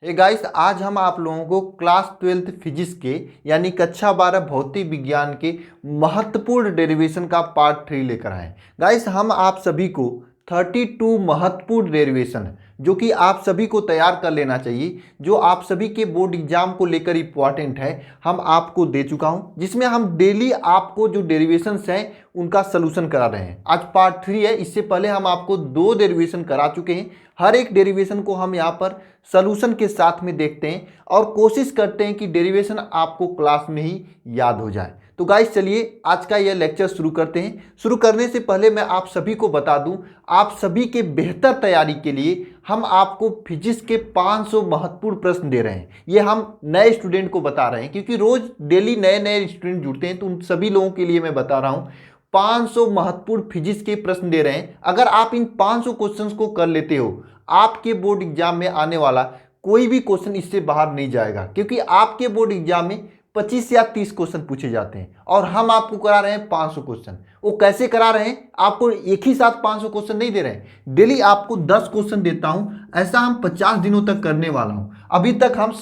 Hey guys, आज हम आप लोगों को क्लास 12th फिजिक्स के यानी कक्षा 12 भौतिक विज्ञान के महत्वपूर्ण डेरिवेशन का पार्ट 3 लेकर आए। गाइस, हम आप सभी को 32 महत्वपूर्ण डेरिवेशन जो कि आप सभी को तैयार कर लेना चाहिए, जो आप सभी के बोर्ड एग्जाम को लेकर इंपॉर्टेंट है, हम आपको दे चुका हूं, जिसमें हम डेली आपको जो डेरिवेशंस हैं उनका सलूशन करा रहे हैं। आज पार्ट 3 है। इससे पहले हम आपको 2 डेरिवेशन करा चुके हैं। हर एक डेरिवेशन को हम यहाँ पर सलूशन के साथ में देखते हैं और कोशिश करते हैं कि डेरिवेशन आपको क्लास में ही याद हो जाए। तो गाइस, चलिए आज का यह लेक्चर शुरू करते हैं। शुरू करने से पहले मैं आप सभी को बता दूं, आप सभी के बेहतर तैयारी के लिए हम आपको फिजिक्स के 500 महत्वपूर्ण प्रश्न दे रहे हैं। ये हम नए स्टूडेंट को बता रहे हैं क्योंकि रोज डेली नए नए स्टूडेंट जुड़ते हैं, तो उन सभी लोगों के लिए मैं बता रहा हूँ 500 महत्वपूर्ण फिजिक्स के प्रश्न दे रहे हैं। अगर आप इन 500 क्वेश्चंस को कर लेते हो, आपके बोर्ड एग्जाम में आने वाला कोई भी क्वेश्चन इससे बाहर नहीं जाएगा, क्योंकि आपके बोर्ड एग्जाम में 25 या 30 क्वेश्चन पूछे जाते हैं और हम आपको करा रहे हैं 500 क्वेश्चन। वो कैसे करा रहे हैं? आपको एक ही साथ 500 क्वेश्चन नहीं दे रहे हैं, डेली आपको 10 क्वेश्चन देता हूं। ऐसा हम 50 दिनों तक करने वाला हूं। अभी तक हम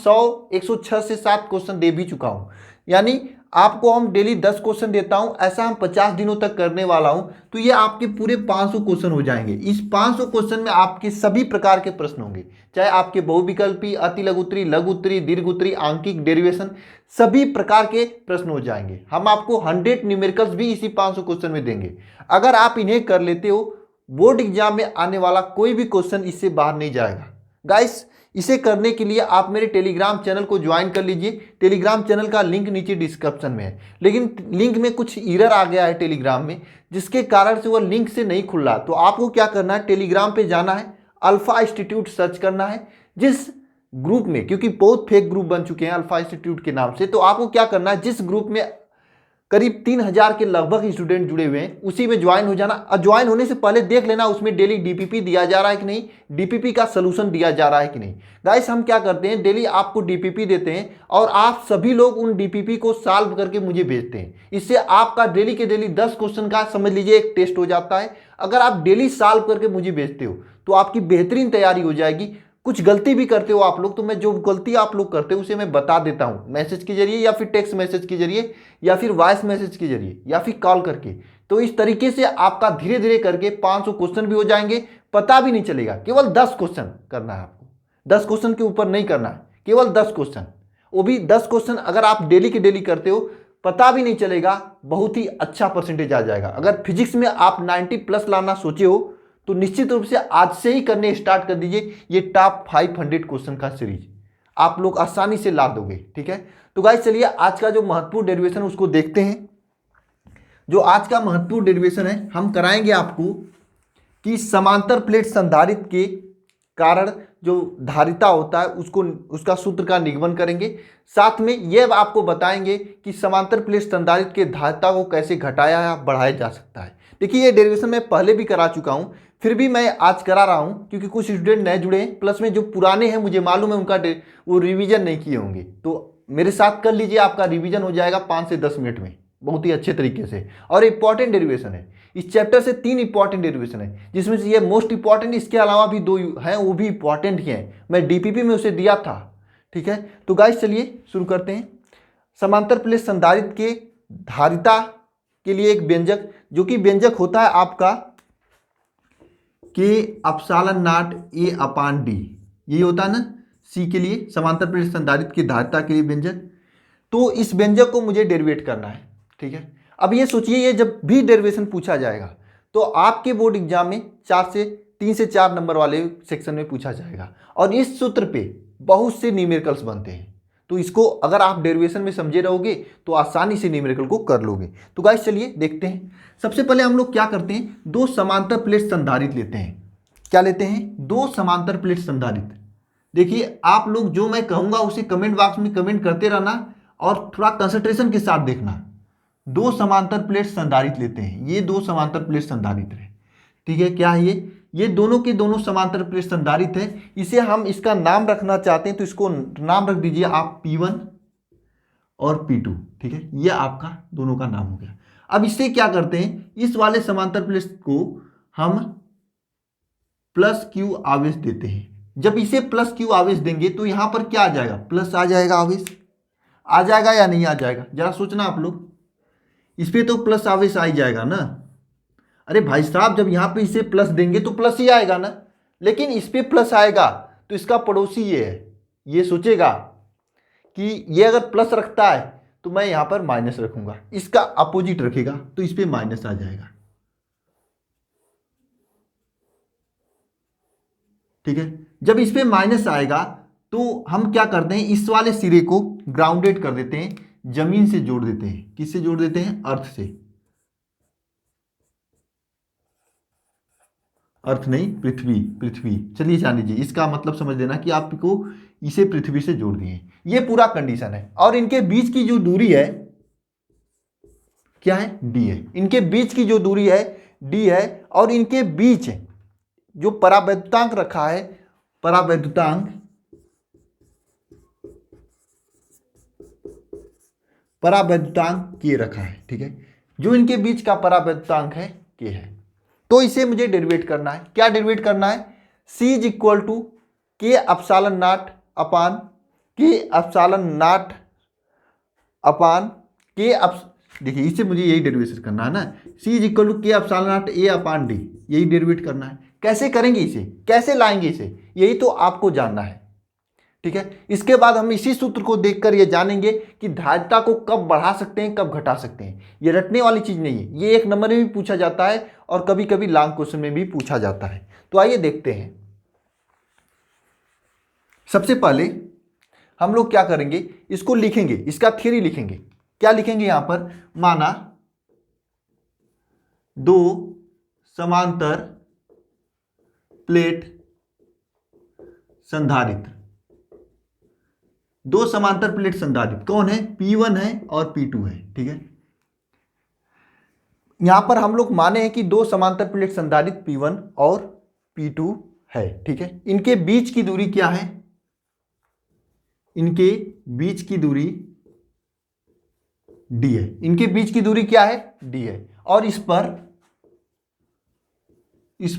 106 से 7 क्वेश्चन दे भी चुका हूं, यानी आपको हम डेली 10 क्वेश्चन देता हूं। ऐसा हम 50 दिनों तक करने वाला हूं, तो ये आपके पूरे 500 क्वेश्चन हो जाएंगे। इस 500 क्वेश्चन में आपके सभी प्रकार के प्रश्न होंगे, चाहे आपके बहुविकल्पी, अति लघु उत्तरी, लघु उत्तरी, दीर्घ उत्तरी, आंकिक, डेरिवेशन, सभी प्रकार के प्रश्न हो जाएंगे। हम आपको 100 न्यूमेरिकल्स भी इसी 500 क्वेश्चन में देंगे। अगर आप इन्हें कर लेते हो, बोर्ड एग्जाम में आने वाला कोई भी क्वेश्चन इससे बाहर नहीं जाएगा। गाइस, इसे करने के लिए आप मेरे टेलीग्राम चैनल को ज्वाइन कर लीजिए। टेलीग्राम चैनल का लिंक नीचे डिस्क्रिप्शन में है, लेकिन लिंक में कुछ एरर आ गया है टेलीग्राम में, जिसके कारण से वह लिंक से नहीं खुल रहा। तो आपको क्या करना है, टेलीग्राम पे जाना है, अल्फा इंस्टीट्यूट सर्च करना है जिस ग्रुप में, क्योंकि बहुत फेक ग्रुप बन चुके हैं अल्फा इंस्टीट्यूट के नाम से। तो आपको क्या करना है, जिस ग्रुप में करीब 3000 के लगभग स्टूडेंट जुड़े हुए हैं, उसी में ज्वाइन हो जाना। और ज्वाइन होने से पहले देख लेना उसमें डेली डीपीपी दिया जा रहा है कि नहीं, डीपीपी का सलूशन दिया जा रहा है कि नहीं। गाइस, हम क्या करते हैं, डेली आपको डीपीपी देते हैं और आप सभी लोग उन डीपीपी को सॉल्व करके मुझे भेजते हैं। इससे आपका डेली के डेली 10 क्वेश्चन का समझ लीजिए एक टेस्ट हो जाता है। अगर आप डेली सॉल्व करके मुझे भेजते हो तो आपकी बेहतरीन तैयारी हो जाएगी। कुछ गलती भी करते हो आप लोग, तो मैं जो गलती आप लोग करते हो उसे मैं बता देता हूं मैसेज के जरिए, या फिर टेक्स्ट मैसेज के जरिए, या फिर वॉइस मैसेज के जरिए, या फिर कॉल करके। तो इस तरीके से आपका धीरे धीरे करके 500 क्वेश्चन भी हो जाएंगे, पता भी नहीं चलेगा। केवल 10 क्वेश्चन करना है आपको, 10 क्वेश्चन के ऊपर नहीं करना है, केवल 10 क्वेश्चन। वो भी 10 क्वेश्चन अगर आप डेली के डेली करते हो, पता भी नहीं चलेगा, बहुत ही अच्छा परसेंटेज आ जाएगा। अगर फिजिक्स में आप 90+ लाना सोचे हो तो निश्चित रूप से आज से ही करने स्टार्ट कर दीजिए। ये टॉप 500 क्वेश्चन का सीरीज आप लोग आसानी से ला दोगे। ठीक है, तो गाइस चलिए आज का जो महत्वपूर्ण डेरिवेशन उसको देखते हैं। जो आज का महत्वपूर्ण डेरिवेशन है, हम कराएंगे आपको कि समांतर प्लेट संधारित्र के कारण जो धारिता होता है उसको, उसका सूत्र का निगमन करेंगे। साथ में यह आपको बताएंगे कि समांतर प्लेट संधारित्र के धारिता को कैसे घटाया या बढ़ाया जा सकता है। देखिए, ये डेरिवेशन मैं पहले भी करा चुका हूं, फिर भी मैं आज करा रहा हूं क्योंकि कुछ स्टूडेंट नए जुड़े हैं, प्लस में जो पुराने हैं मुझे मालूम है उनका वो रिवीजन नहीं किए होंगे। तो मेरे साथ कर लीजिए, आपका रिवीजन हो जाएगा 5 से 10 मिनट में बहुत ही अच्छे तरीके से। और इंपॉर्टेंट डेरिवेशन है, इस चैप्टर से 3 इंपॉर्टेंट डेरिवेशन है, जिसमें से ये मोस्ट इंपॉर्टेंट, इसके अलावा भी 2 हैं वो भी इंपॉर्टेंट ही हैं। मैं डीपीपी में उसे दिया था। ठीक है, तो गाइस चलिए शुरू करते हैं। समांतर प्लेट संधारित्र के धारिता के लिए एक व्यंजक, जो कि व्यंजक होता है आपका के एप्सिलॉन नॉट A/D, यही होता है ना सी के लिए, समांतर प्लेट संधारित्र की धारिता के लिए व्यंजक। तो इस व्यंजक को मुझे डेरिवेट करना है। ठीक है, अब ये सोचिए, ये जब भी डेरिवेशन पूछा जाएगा तो आपके बोर्ड एग्जाम में 3 से 4 नंबर वाले सेक्शन में पूछा जाएगा, और इस सूत्र पे बहुत से न्यूमेरिकल्स बनते हैं। तो इसको अगर आप डेरिवेशन में समझे रहोगे तो आसानी से न्यूमेरिकल को कर लोगे। तो गाइस चलिए देखते हैं। सबसे पहले हम लोग क्या करते हैं, 2 समांतर प्लेट संधारित्र लेते हैं। क्या लेते हैं? 2 समांतर प्लेट संधारित्र। देखिए, आप लोग जो मैं कहूंगा उसे कमेंट बॉक्स में कमेंट करते रहना और थोड़ा कंसंट्रेशन के साथ देखना। 2 समांतर प्लेट संधारित्र लेते हैं। ये 2 समांतर प्लेट संधारित्र है। ठीक है, क्या है ये दोनों के दोनों समांतर प्लेट संधारित्र है। इसे हम इसका नाम रखना चाहते हैं तो इसको नाम रख दीजिए आप P1 और P2। ठीक है, ये आपका दोनों का नाम हो गया। अब इससे क्या करते हैं, इस वाले समांतर प्लेट को हम +Q आवेश देते हैं। जब इसे प्लस क्यू आवेश देंगे तो यहाँ पर क्या आ जाएगा, प्लस आ जाएगा, आवेश आ जाएगा या नहीं आ जाएगा, जरा सोचना आप लोग। इस पे तो प्लस आवेश आ ही जाएगा ना। अरे भाई साहब, जब यहाँ पे इसे प्लस देंगे तो प्लस ही आएगा ना। लेकिन इस पे प्लस आएगा तो इसका पड़ोसी ये है, ये सोचेगा कि ये अगर प्लस रखता है तो मैं यहाँ पर माइनस रखूंगा, इसका अपोजिट रखेगा तो इस पे माइनस आ जाएगा। ठीक है, जब इस पे माइनस आएगा तो हम क्या करते हैं, इस वाले सिरे को ग्राउंडेड कर देते हैं, जमीन से जोड़ देते हैं। किससे जोड़ देते हैं, अर्थ से। अर्थ नहीं, पृथ्वी, पृथ्वी। चलिए जान लीजिए, इसका मतलब समझ लेना कि आपको इसे पृथ्वी से जोड़ दिए। ये पूरा कंडीशन है। और इनके बीच की जो दूरी है क्या है, डी है। इनके बीच की जो दूरी है डी है। और इनके बीच जो परावैद्युतांक रखा है, परावैद्युतांक के रखा है। ठीक है, जो इनके बीच का परावैद्युतांक है के है। तो इसे मुझे डेरिवेट करना है। क्या डेरिवेट करना है, C is equal to K epsilon not अपान के एप्सिलॉन नॉट अपान के। देखिए, इससे मुझे यही डेरिवेशन करना है ना। C is equal to K epsilon not A upon D, यही डेरिवेट करना है। कैसे करेंगे इसे, कैसे लाएंगे इसे, यही तो आपको जानना है। ठीक है, इसके बाद हम इसी सूत्र को देखकर ये जानेंगे कि धारिता को कब बढ़ा सकते हैं, कब घटा सकते हैं। ये रटने वाली चीज नहीं है, ये एक नंबर में भी पूछा जाता है और कभी कभी लॉन्ग क्वेश्चन में भी पूछा जाता है। तो आइए देखते हैं। सबसे पहले हम लोग क्या करेंगे, इसको लिखेंगे, इसका थ्योरी लिखेंगे। क्या लिखेंगे यहां पर, माना दो समांतर प्लेट संधारित्र, दो समांतर प्लेट संधारित्र कौन है, P1 है और P2 है। ठीक है, यहां पर हम लोग माने हैं कि दो समांतर प्लेट संधारित्र P1 और P2 है। ठीक है, इनके बीच की दूरी क्या है, इनके बीच की दूरी D है। इनके बीच की दूरी क्या है, D है। और इस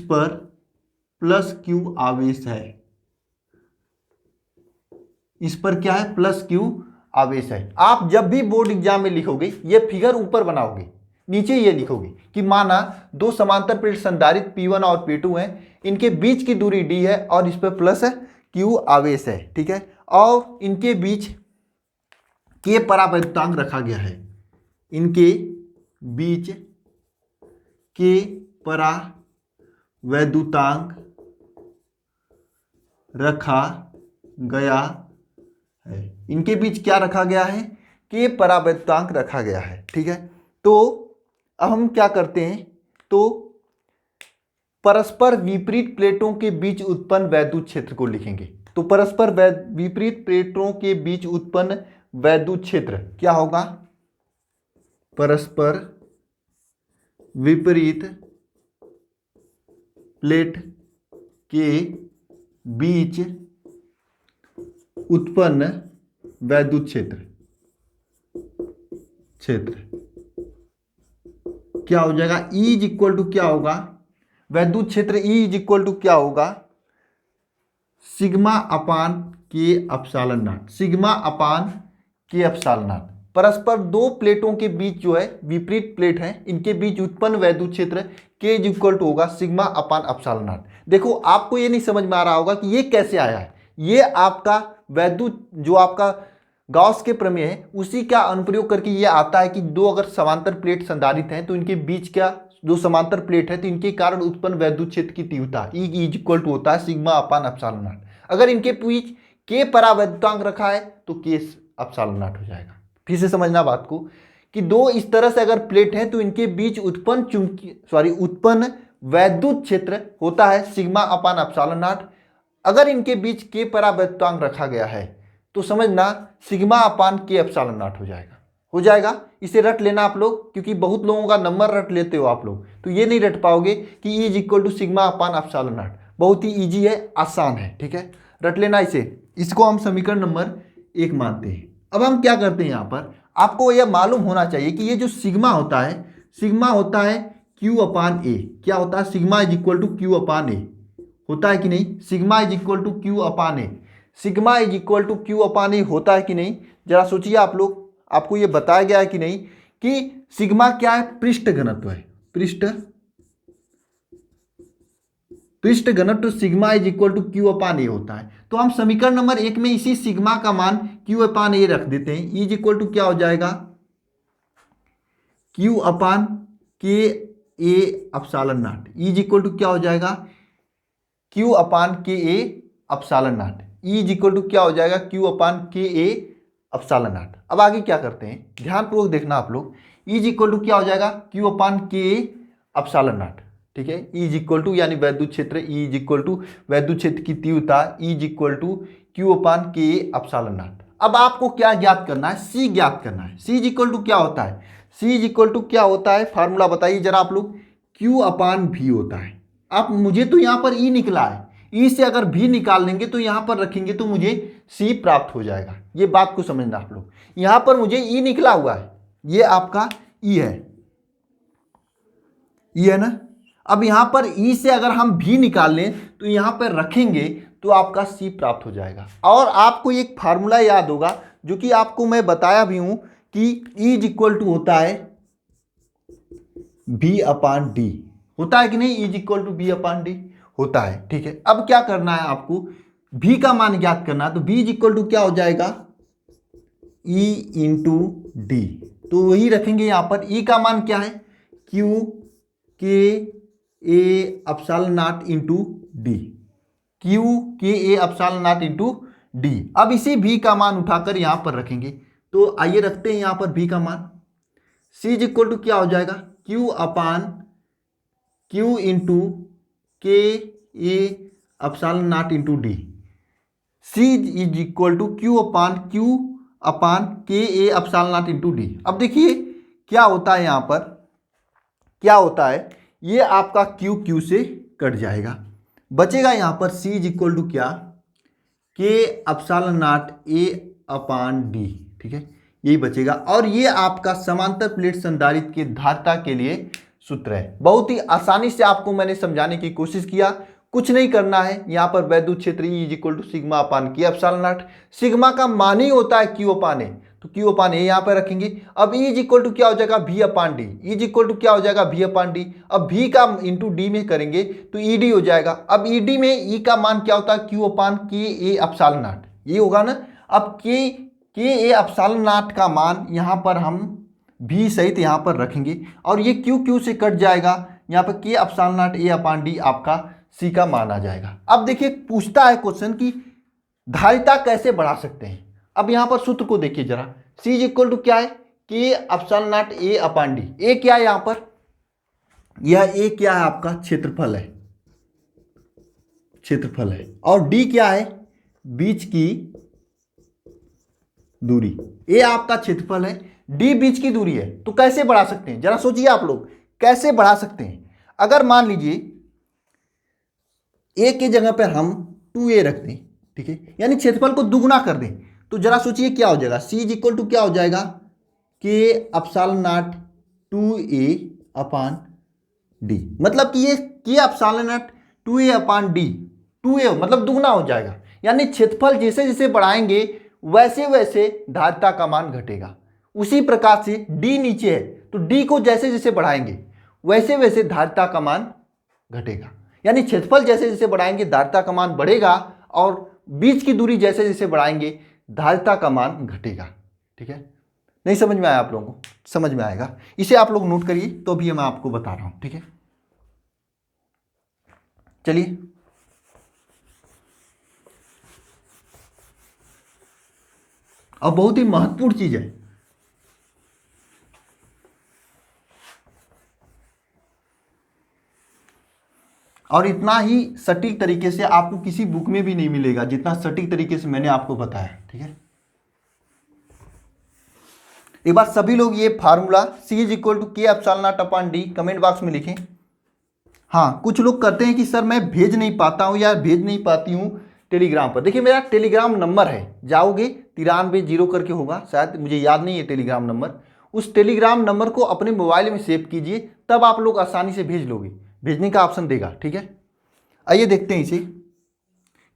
पर प्लस क्यू आवेश है। इस पर क्या है, प्लस क्यू आवेश है। आप जब भी बोर्ड एग्जाम में लिखोगे, ये फिगर ऊपर बनाओगे, नीचे ये लिखोगे कि माना दो समांतर प्लेट संधारित्र P1 और P2 हैं, इनके बीच की दूरी D है और इस पर प्लस क्यू आवेश है। ठीक है, और इनके बीच के परावैद्युतांक रखा गया है। इनके बीच के परावैद्युतांक रखा गया है। इनके बीच क्या रखा गया है, के परावैद्युतांक रखा गया है। ठीक है, तो अब हम क्या करते हैं, तो परस्पर विपरीत प्लेटों के बीच उत्पन्न वैद्युत क्षेत्र को लिखेंगे। तो परस्पर विपरीत प्लेटों के बीच उत्पन्न वैद्युत क्षेत्र क्या होगा, परस्पर विपरीत प्लेट के बीच उत्पन्न वैद्युत क्षेत्र क्या हो जाएगा, E इज इक्वल टू क्या होगा, वैद्युत क्षेत्र E इज इक्वल टू क्या होगा, सिग्मा अपान के एप्सिलॉन नॉट। सिग्मा अपान के एप्सिलॉन नॉट। परस्पर दो प्लेटों के बीच जो है, विपरीत प्लेट है, इनके बीच उत्पन्न वैद्युत क्षेत्र के इज इक्वल टू होगा सिग्मा अपान एप्सिलॉन नॉट। देखो, आपको ये नहीं समझ में आ रहा होगा कि ये कैसे आया है। ये आपका वैद्युत जो आपका गॉस के प्रमेय है, उसी का अनुप्रयोग करके ये आता है कि दो अगर समांतर प्लेट संधारित्र हैं तो इनके बीच का जो समांतर प्लेट है, तो इनके कारण उत्पन्न वैद्युत क्षेत्र की तीव्रता E इज इक्वल टू होता है सिग्मा अपान एप्सिलॉन नॉट। अगर इनके बीच के परावैद्युतांक रखा है तो के एप्सिलॉन नॉट हो जाएगा। फिर से समझना बात को कि दो इस तरह से अगर प्लेट है तो इनके बीच उत्पन्न वैद्युत क्षेत्र होता है सिग्मा अपान एप्सिलॉन नॉट। अगर इनके बीच के परावैद्युतांक रखा गया है तो समझना सिग्मा अपान के एप्सिलॉन नॉट हो जाएगा। इसे रट लेना आप लोग, क्योंकि बहुत लोगों का नंबर रट लेते हो आप लोग, तो ये नहीं रट पाओगे कि E is equal to sigma upon epsilon naught. बहुत ही इजी है, आसान है। ठीक है, रट लेना इसे। इसको हम समीकरण नंबर 1 मानते हैं। अब हम क्या करते हैं, यहाँ पर आपको यह मालूम होना चाहिए कि ये जो सिग्मा होता है, सिग्मा होता है Q अपान A। क्या होता है, sigma is equal to Q upon A। होता है कि नहीं, sigma is equal to Q upon A, sigma is equal to Q upon A होता है कि नहीं, जरा सोचिए आप लोग, आपको ये बताया गया है कि नहीं कि सिग्मा क्या है, पृष्ठ घनत्व है, पृष्ठ घनत्व sigma is equal to Q upon A होता है। तो हम समीकरण नंबर 1 में इसी सिग्मा का मान क्यू अपान ए रख देते हैं, इज इक्वल टू क्या हो जाएगा, Q upon K A epsilon not, is equal to क्या हो जाएगा, Q upon K A epsilon not, is equal to क्या हो जाएगा, Q upon K A epsilon not. अब आगे क्या करते हैं, ध्यानपूर्वक देखना आप लोग, इज इक्वल टू क्या हो जाएगा, Q upon K A epsilon not, ठीक है, इज इक्वल टू यानी वैद्युत क्षेत्र, इज इक्वल टू वैद्युत क्षेत्र की तीव्रता, is equal to Q upon K A epsilon not. अब आपको क्या ज्ञात करना है, सी ज्ञात करना है। सी इज इक्वल टू क्या होता है, सी इज इक्वल टू क्या होता है, फार्मूला बताइए जरा आप लोग, क्यू अपान भी होता है। आप मुझे तो यहाँ पर ई निकला है, ई से अगर भी निकाल लेंगे तो यहाँ पर रखेंगे तो मुझे सी प्राप्त हो जाएगा। ये बात को समझना आप लोग, यहाँ पर मुझे ई निकला हुआ है, ये आपका ई है, ई है ना। अब यहाँ पर ई से अगर हम भी निकाल लें तो यहाँ पर रखेंगे तो आपका सी प्राप्त हो जाएगा। और आपको एक फार्मूला याद होगा जो कि आपको मैं बताया भी हूं कि ई इज इक्वल टू होता है बी अपान डी, होता है कि नहीं, E is equal to B upon D होता है, ठीक है। अब क्या करना है आपको, भी का मान ज्ञात करना है, तो बी इज इक्वल टू क्या हो जाएगा, ई इंटू डी, तो वही रखेंगे यहाँ पर। ई का मान क्या है, क्यू के A epsilon not into D, Q के A epsilon not into D. अब इसी भी का मान उठाकर यहां पर रखेंगे, तो आइए रखते हैं यहां पर भी का मान। सी इज इक्वल टू क्या हो जाएगा, Q upon Q into K A epsilon not into D, C is equal to Q upon K A epsilon not into D. अब देखिए क्या होता है, यहां पर क्या होता है, ये आपका क्यू क्यू से कट जाएगा, बचेगा यहां पर सी इज इक्वल टू क्या, के epsilon not a upon D, ठीक है, यही बचेगा। और ये आपका समांतर प्लेट संधारित्र की धारिता के लिए सूत्र है। बहुत ही आसानी से आपको मैंने समझाने की कोशिश किया, कुछ नहीं करना है। यहाँ पर वैद्युत क्षेत्र E is equal to sigma upon K epsilon not, sigma का मान ही होता है क्यू अपान ए, तो क्यू अपान ए यहाँ पर रखेंगे। अब ई इज इक्वल टू क्या हो जाएगा, भी upon D, E is equal to क्या हो जाएगा, भी अपान डी। अब भी का इंटू डी में करेंगे तो ई डी हो जाएगा। अब ई डी में ई का मान क्या होता है, Q upon K A epsilon not, ये होगा ना। अब के ए अपसालन नॉट का मान यहाँ पर हम भी सहित यहाँ पर रखेंगे और ये क्यू क्यू से कट जाएगा, यहाँ पर के epsilon not a upon D आपका सी का मान आ जाएगा। अब देखिए पूछता है क्वेश्चन की धारिता कैसे बढ़ा सकते हैं। अब यहां पर सूत्र को देखिए जरा, सी इज इक्वल टू क्या है, के epsilon not a upon D. ए क्या है यहां पर, यह ए क्या है आपका क्षेत्रफल है, क्षेत्रफल है, और डी क्या है, बीच की दूरी। ए आपका क्षेत्रफल है, डी बीच की दूरी है। तो कैसे बढ़ा सकते हैं, जरा सोचिए आप लोग कैसे बढ़ा सकते हैं। अगर मान लीजिए ए के जगह पर हम 2a रख दें, ठीक है, यानी क्षेत्रफल को दुगुना कर दें, तो जरा सोचिए क्या हो जाएगा, सी इज इक्वल टू क्या हो जाएगा, के epsilon not 2a upon D. मतलब कि ये के epsilon not 2a upon D, 2a मतलब दुगुना हो जाएगा। यानी क्षेत्रफल जैसे जैसे बढ़ाएंगे वैसे वैसे धारिता का मान घटेगा। उसी प्रकार से डी नीचे है तो डी को जैसे जैसे बढ़ाएंगे वैसे वैसे धारिता का मान घटेगा। यानी क्षेत्रफल जैसे जैसे बढ़ाएंगे धारिता का मान बढ़ेगा और बीच की दूरी जैसे जैसे बढ़ाएंगे धारिता का मान घटेगा। ठीक है, नहीं समझ में आया आप लोगों को, समझ में आएगा, इसे आप लोग नोट करिए तो भी मैं आपको बता रहा हूं। ठीक है, चलिए अब बहुत ही महत्वपूर्ण चीज है, और इतना ही सटीक तरीके से आपको किसी बुक में भी नहीं मिलेगा जितना सटीक तरीके से मैंने आपको बताया। ठीक है, एक बार सभी लोग ये formula C is equal to K epsilon not upon D comment box में लिखें। हाँ, कुछ लोग कहते हैं कि सर मैं भेज नहीं पाता हूं या भेज नहीं पाती हूं टेलीग्राम पर। देखिए मेरा टेलीग्राम नंबर है, जाओगे 93 करके होगा, शायद मुझे याद नहीं है टेलीग्राम नंबर। उस टेलीग्राम नंबर को अपने मोबाइल में सेव कीजिए, तब आप लोग आसानी से भेज लोगे, भेजने का ऑप्शन देगा। ठीक है, आइए देखते हैं इसे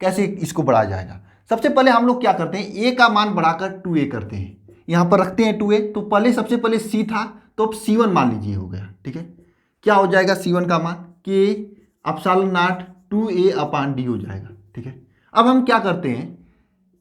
कैसे इसको बढ़ाया जाएगा। सबसे पहले हम लोग क्या करते हैं, ए का मान बढ़ाकर 2a करते हैं, यहाँ पर रखते हैं 2a। तो पहले सबसे पहले c था, तो अब c1 मान लीजिए हो गया, ठीक है। क्या हो जाएगा c1 का मान, k epsilon not 2a upon d हो जाएगा, ठीक है। अब हम क्या करते हैं,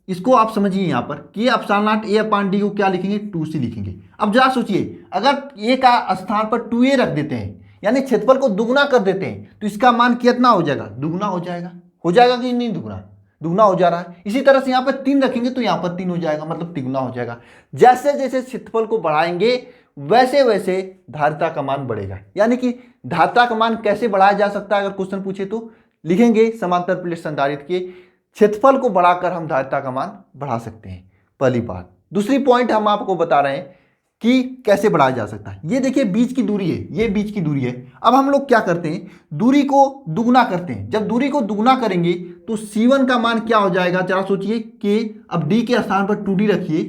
इसको आप समझिए, यहाँ पर k epsilon not a upon d को क्या लिखेंगे, 2c लिखेंगे। अब जरा सोचिए, अगर a का स्थान पर 2a रख देते हैं, यानी क्षेत्रफल को दुगना कर देते हैं, तो इसका मान कितना हो जाएगा, दुगना हो जाएगा। हो जाएगा कि नहीं, दुगना, दुगना हो जा रहा है। इसी तरह से यहाँ पर 3 रखेंगे तो यहाँ पर 3 हो जाएगा, मतलब तिगुना हो जाएगा। जैसे जैसे क्षेत्रफल को बढ़ाएंगे वैसे वैसे धारिता का मान बढ़ेगा। यानी कि धारिता का मान कैसे बढ़ाया जा सकता है, अगर क्वेश्चन पूछे तो लिखेंगे समांतर प्लेट संधारित्र के क्षेत्रफल को बढ़ाकर हम धारिता का मान बढ़ा सकते हैं, पहली बात। दूसरी पॉइंट हम आपको बता रहे हैं कि कैसे बढ़ाया जा सकता है। ये देखिए बीच की दूरी है, ये बीच की दूरी है। अब हम लोग क्या करते हैं, दूरी को दुगना करते हैं। जब दूरी को दुगना करेंगे तो c1 का मान क्या हो जाएगा, जरा सोचिए, k, अब d के स्थान पर 2d रखिए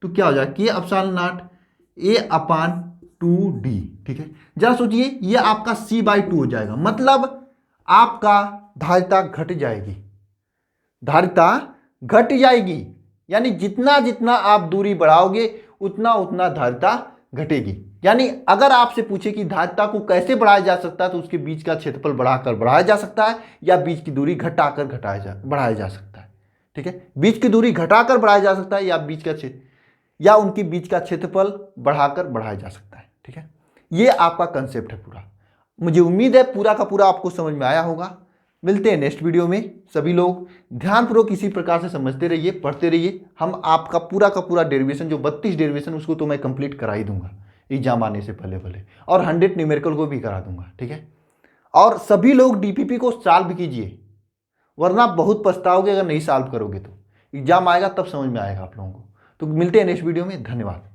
तो क्या हो जाएगा, k epsilon not a upon 2d, ठीक है। जरा सोचिए, ये आपका c/2 हो जाएगा, मतलब आपका धारिता घट जाएगी, धारिता घट जाएगी। यानी जितना जितना आप दूरी बढ़ाओगे उतना उतना धारिता घटेगी। यानी अगर आपसे पूछे कि धारिता को कैसे बढ़ाया जा सकता है, तो उसके बीच का क्षेत्रफल बढ़ाकर बढ़ाया जा सकता है, या बीच की दूरी घटाकर बढ़ाया जा सकता है, ठीक है। बीच की दूरी घटाकर बढ़ाया जा सकता है, या बीच का या उनके बीच का क्षेत्रफल बढ़ाकर बढ़ाया जा सकता है, ठीक है। ये आपका कंसेप्ट है पूरा। मुझे उम्मीद है पूरा का पूरा आपको समझ में आया होगा। मिलते हैं नेक्स्ट वीडियो में। सभी लोग ध्यानपूर्वक इसी प्रकार से समझते रहिए, पढ़ते रहिए। हम आपका पूरा का पूरा डेरिवेशन, जो 32 डेरिवेशन, उसको तो मैं कंप्लीट करा ही दूंगा एग्जाम आने से पहले पहले, और 100 न्यूमेरिकल को भी करा दूंगा, ठीक है। और सभी लोग डीपीपी को सॉल्व कीजिए, वरना बहुत पछताओगे अगर नहीं सॉल्व करोगे तो। एग्जाम आएगा तब समझ में आएगा आप लोगों को। तो मिलते हैं नेक्स्ट वीडियो में, धन्यवाद।